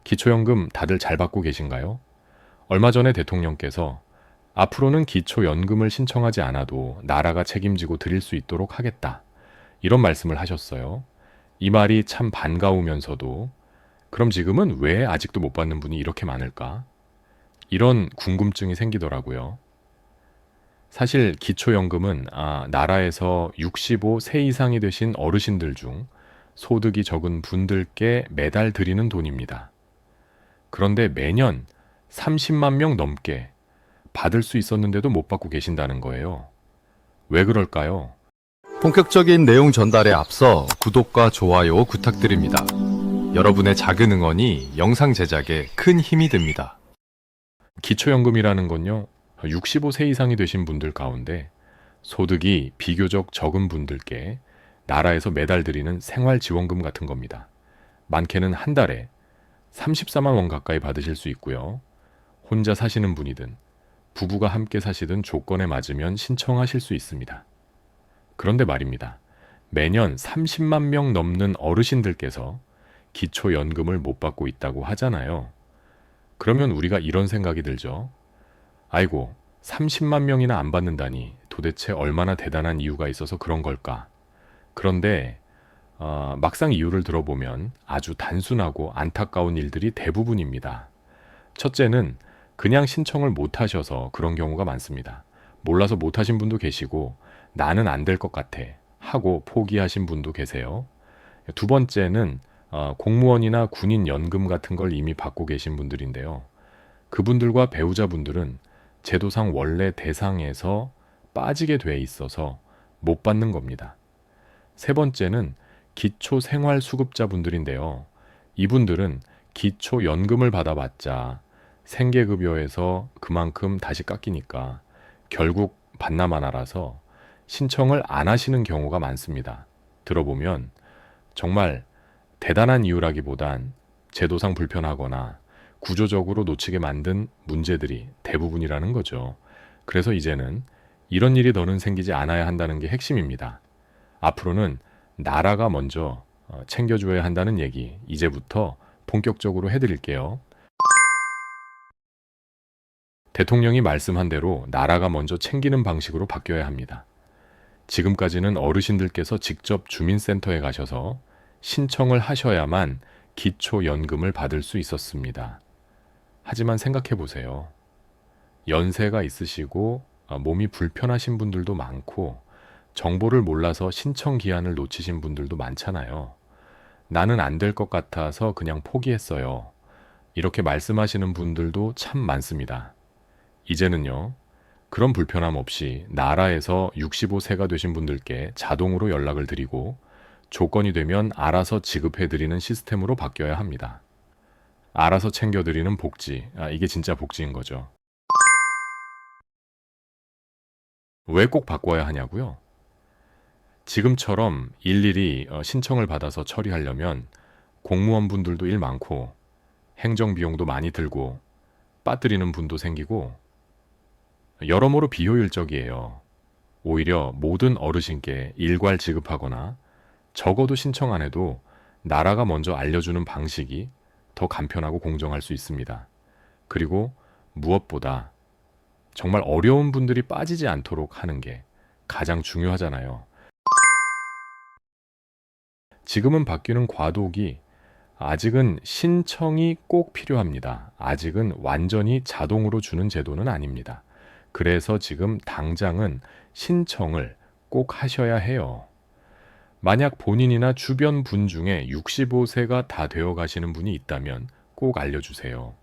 기초연금 다들 잘 받고 계신가요? 얼마 전에 대통령께서 앞으로는 기초연금을 신청하지 않아도 나라가 책임지고 드릴 수 있도록 하겠다. 이런 말씀을 하셨어요. 이 말이 참 반가우면서도 그럼 지금은 왜 아직도 못 받는 분이 이렇게 많을까? 이런 궁금증이 생기더라고요. 사실 기초연금은 나라에서 65세 이상이 되신 어르신들 중 소득이 적은 분들께 매달 드리는 돈입니다. 그런데 매년 30만 명 넘게 받을 수 있었는데도 못 받고 계신다는 거예요. 왜 그럴까요? 본격적인 내용 전달에 앞서 구독과 좋아요 부탁드립니다. 여러분의 작은 응원이 영상 제작에 큰 힘이 됩니다. 기초연금이라는 건요, 65세 이상이 되신 분들 가운데 소득이 비교적 적은 분들께 나라에서 매달 드리는 생활지원금 같은 겁니다. 많게는 한 달에 34만 원 가까이 받으실 수 있고요. 혼자 사시는 분이든 부부가 함께 사시든 조건에 맞으면 신청하실 수 있습니다. 그런데 말입니다. 매년 30만 명 넘는 어르신들께서 기초연금을 못 받고 있다고 하잖아요. 그러면 우리가 이런 생각이 들죠. 아이고, 30만 명이나 안 받는다니 도대체 얼마나 대단한 이유가 있어서 그런 걸까? 그런데 막상 이유를 들어보면 아주 단순하고 안타까운 일들이 대부분입니다. 첫째는 그냥 신청을 못 하셔서 그런 경우가 많습니다. 몰라서 못 하신 분도 계시고 나는 안 될 것 같아 하고 포기하신 분도 계세요. 두 번째는 공무원이나 군인 연금 같은 걸 이미 받고 계신 분들인데요. 그분들과 배우자분들은 제도상 원래 대상에서 빠지게 돼 있어서 못 받는 겁니다. 세 번째는 기초생활수급자분들인데요. 이분들은 기초연금을 받아봤자 생계급여에서 그만큼 다시 깎이니까 결국 받나 마나라서 신청을 안 하시는 경우가 많습니다. 들어보면 정말 대단한 이유라기보단 제도상 불편하거나 구조적으로 놓치게 만든 문제들이 대부분이라는 거죠. 그래서 이제는 이런 일이 더는 생기지 않아야 한다는 게 핵심입니다. 앞으로는 나라가 먼저 챙겨줘야 한다는 얘기 이제부터 본격적으로 해드릴게요. 대통령이 말씀한 대로 나라가 먼저 챙기는 방식으로 바뀌어야 합니다. 지금까지는 어르신들께서 직접 주민센터에 가셔서 신청을 하셔야만 기초연금을 받을 수 있었습니다. 하지만 생각해 보세요. 연세가 있으시고 몸이 불편하신 분들도 많고 정보를 몰라서 신청 기한을 놓치신 분들도 많잖아요. 나는 안 될 것 같아서 그냥 포기했어요. 이렇게 말씀하시는 분들도 참 많습니다. 이제는요, 그런 불편함 없이 나라에서 65세가 되신 분들께 자동으로 연락을 드리고 조건이 되면 알아서 지급해드리는 시스템으로 바뀌어야 합니다. 알아서 챙겨드리는 복지, 이게 진짜 복지인 거죠. 왜 꼭 바꿔야 하냐고요? 지금처럼 일일이 신청을 받아서 처리하려면 공무원분들도 일 많고 행정비용도 많이 들고 빠뜨리는 분도 생기고 여러모로 비효율적이에요. 오히려 모든 어르신께 일괄 지급하거나 적어도 신청 안 해도 나라가 먼저 알려주는 방식이 더 간편하고 공정할 수 있습니다. 그리고 무엇보다 정말 어려운 분들이 빠지지 않도록 하는 게 가장 중요하잖아요. 지금은 바뀌는 과도기, 아직은 신청이 꼭 필요합니다. 아직은 완전히 자동으로 주는 제도는 아닙니다. 그래서 지금 당장은 신청을 꼭 하셔야 해요. 만약 본인이나 주변 분 중에 65세가 다 되어 가시는 분이 있다면 꼭 알려주세요.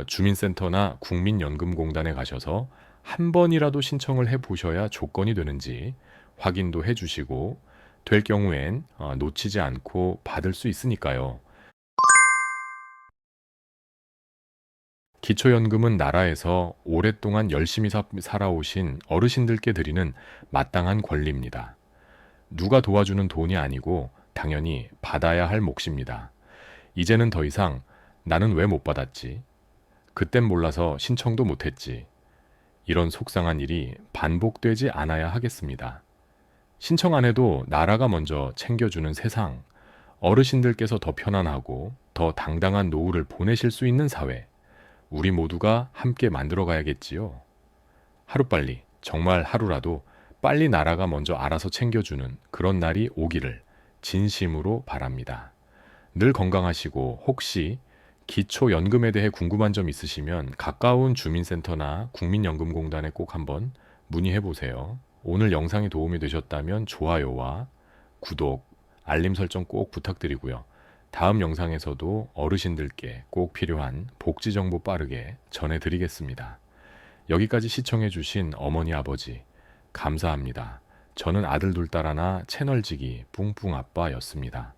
주민센터나 국민연금공단에 가셔서 한 번이라도 신청을 해보셔야 조건이 되는지 확인도 해주시고 될 경우엔 놓치지 않고 받을 수 있으니까요. 기초연금은 나라에서 오랫동안 열심히 살아오신 어르신들께 드리는 마땅한 권리입니다. 누가 도와주는 돈이 아니고 당연히 받아야 할 몫입니다. 이제는 더 이상 나는 왜 못 받았지? 그땐 몰라서 신청도 못했지. 이런 속상한 일이 반복되지 않아야 하겠습니다. 신청 안 해도 나라가 먼저 챙겨주는 세상, 어르신들께서 더 편안하고 더 당당한 노후를 보내실 수 있는 사회, 우리 모두가 함께 만들어 가야겠지요. 하루빨리, 정말 하루라도 빨리 나라가 먼저 알아서 챙겨주는 그런 날이 오기를 진심으로 바랍니다. 늘 건강하시고 혹시 기초연금에 대해 궁금한 점 있으시면 가까운 주민센터나 국민연금공단에 꼭 한번 문의해 보세요. 오늘 영상이 도움이 되셨다면 좋아요와 구독, 알림 설정 꼭 부탁드리고요. 다음 영상에서도 어르신들께 꼭 필요한 복지 정보 빠르게 전해드리겠습니다. 여기까지 시청해주신 어머니 아버지 감사합니다. 저는 아들 둘 딸 하나 채널지기 뿡뿡 아빠였습니다.